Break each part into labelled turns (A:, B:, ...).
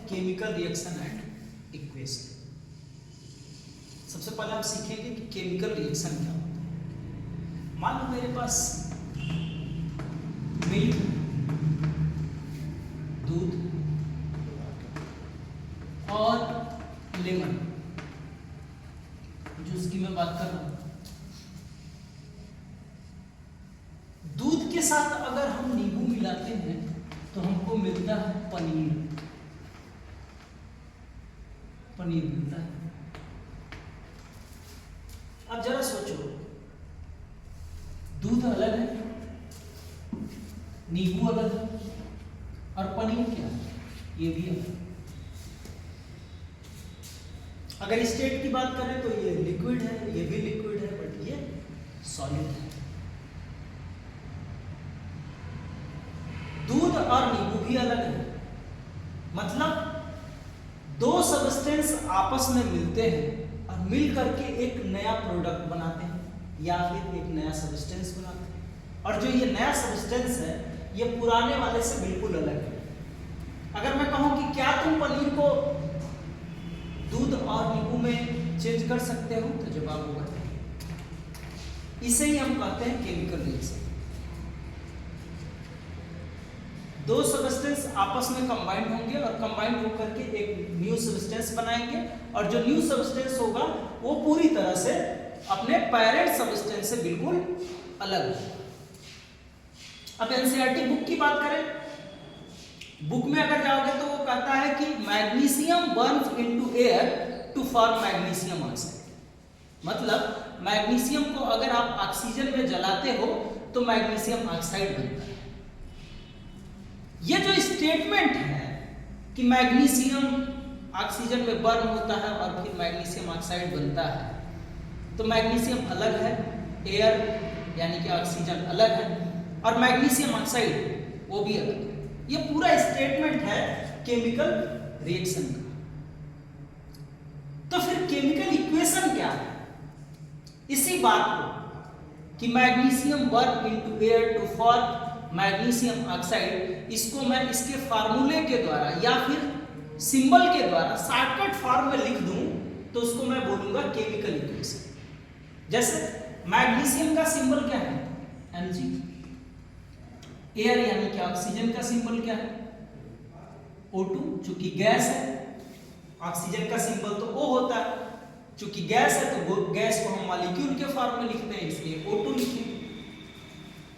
A: Chemical reaction and equation. सबसे पहले हम सीखेंगे कि केमिकल रिएक्शन क्या होता है। मान लो मेरे पास मिल्क, दूध और लेमन जूस की मैं बात कर रहा हूं। दूध के साथ अगर हम नींबू मिलाते हैं तो हमको मिलता है पनीर मिलता है। अब जरा सोचो, दूध अलग है, नींबू अलग है और पनीर क्या है, ये भी अलग। अगर स्टेट की बात करें तो ये लिक्विड है, ये भी लिक्विड है, बट ये सॉलिड है। दूध और नींबू भी अलग है, मतलब दो सब्सटेंस आपस में मिलते हैं और मिल करके एक नया प्रोडक्ट बनाते हैं या फिर एक नया सब्सटेंस बनाते हैं। और जो ये नया सब्सटेंस है ये पुराने वाले से बिल्कुल अलग है। अगर मैं कहूं कि क्या तुम पनीर को दूध और नींबू में चेंज कर सकते हो, तो जवाब होगा इसे ही हम कहते हैं केमिकल रिएक्शन। दो सब्सटेंस आपस में कंबाइंड होंगे और कंबाइंड होकर के एक न्यू सब्सटेंस बनाएंगे और जो न्यू सब्सटेंस होगा वो पूरी तरह से अपने पेरेंट सब्सटेंस से बिल्कुल अलग है। अब एनसीईआरटी बुक की बात करें, बुक में अगर जाओगे तो वो कहता है कि magnesium burns into air to form magnesium oxide. मतलब मैग्नीशियम को अगर आप ऑक्सीजन में जलाते हो तो मैग्नीशियम ऑक्साइड बनता है। ये जो स्टेटमेंट है कि मैग्नीशियम ऑक्सीजन में बर्न होता है और फिर मैग्नीशियम ऑक्साइड बनता है, तो मैग्नीशियम अलग है, एयर यानी कि ऑक्सीजन अलग है और मैग्नीशियम ऑक्साइड वो भी अलग है। ये पूरा स्टेटमेंट है केमिकल रिएक्शन का। तो फिर केमिकल इक्वेशन क्या है? इसी बात को कि magnesium burn into air to form magnesium oxide, इसको मैं इसके फार्मूले के द्वारा या फिर सिंबल के द्वारा शॉर्टकट फॉर्म में लिख दूं तो उसको मैं बोलूंगा केमिकल इक्वेशन। जैसे मैग्नीशियम का सिंबल क्या है? Mg। एयर यानी कि ऑक्सीजन का सिंबल क्या है? O2, चूंकि गैस है। ऑक्सीजन का सिंबल तो O होता है, चूंकि गैस है तो गैस को हम मॉलिक्यूल के फॉर्म में लिखते हैं, इसलिए O2 लिखिए।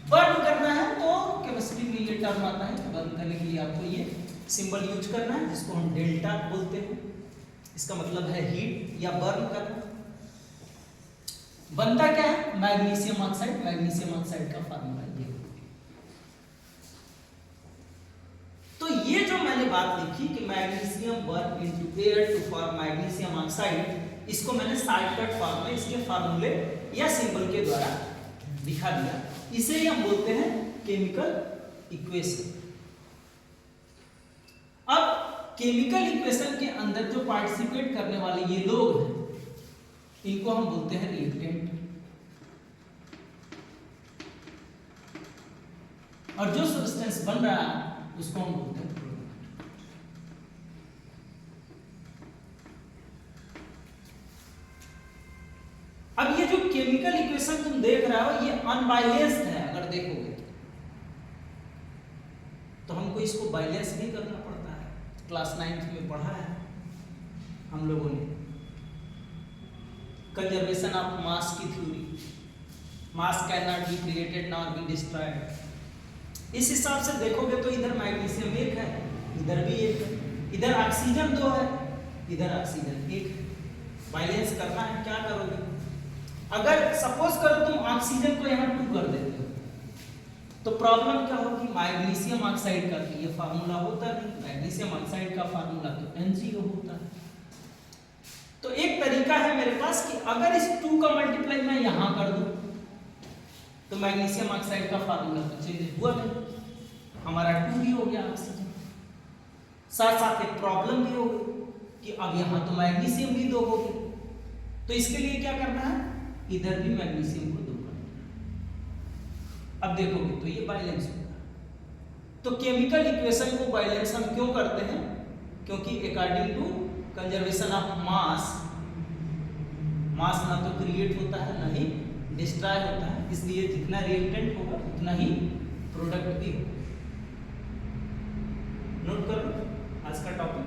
A: बर्न करना है तो केमिस्ट्री में ये टर्म आता है, बर्न करने के लिए आपको ये सिंबल यूज करना है जिसको हम डेल्टा बोलते हैं। इसका मतलब है हीट या बर्न करना। बनता क्या है? Magnesium oxide. मैग्नीशियम ऑक्साइड का फार्मूला ये। तो ये जो मैंने बात लिखी कि magnesium burn into air to form magnesium oxide, इसको मैंने शॉर्टकट फॉर्म में इसके फार्मूले या सिंबल के द्वारा दिखा दिया। इसे ही हम बोलते हैं केमिकल इक्वेशन। अब केमिकल इक्वेशन के अंदर जो पार्टिसिपेट करने वाले ये लोग हैं, इनको हम बोलते हैं रिएक्टेंट। और जो सब्सटेंस बन रहा है उसको हम बोलते हैं प्रोडक्ट। अब ये जो केमिकल इक्वेशन तुम देख रहे हो ये अनबैलेंस्ड है। अगर देखोगे तो हमको इसको बैलेंस भी करना पड़ता है। क्लास 9th में पढ़ा है हम लोगों ने कंजर्वेशन ऑफ मास की theory, mass can not be created nor be destroyed. इस हिसाब से देखोगे तो इधर मैग्नीशियम एक है, इधर भी एक है, इधर ऑक्सीजन 2 है, इधर ऑक्सीजन 1 है। बैलेंस करना है, क्या करोगे? अगर सपोज करो तुम ऑक्सीजन को यहाँ 2 कर देते हो तो प्रॉब्लम क्या होगी? मैग्नीशियम ऑक्साइड का तो ये फार्मूला होता नहीं, मैग्नीशियम ऑक्साइड का फार्मूला तो NaCO होता है। तो एक तरीका है मेरे पास कि अगर इस 2 का मल्टीप्लाई मैं यहां कर दूं तो मैग्नीशियम ऑक्साइड का फार्मूला तो चेंज हुआ नहीं, हमारा 2 भी हो गया ऑक्सीजन। साथ साथ एक प्रॉब्लम भी हो गई कि अब यहां तो मैग्नीशियम भी 2 हो गए, तो इसके लिए क्या करना है? इधर भी मैग्नीशियम को 2 करना है। अब देखोगे तो ये बैलेंस होगा। तो केमिकल इक्वेशन को बैलेंस हम क्यों करते हैं? क्योंकि according to conservation of mass, mass ना तो क्रिएट होता है ना ही डिस्ट्रॉय होता है, इसलिए जितना रिएक्टेंट होगा उतना ही प्रोडक्ट भी होगा। नोट कर लो आज का टॉपिक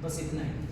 A: बस इतना ही।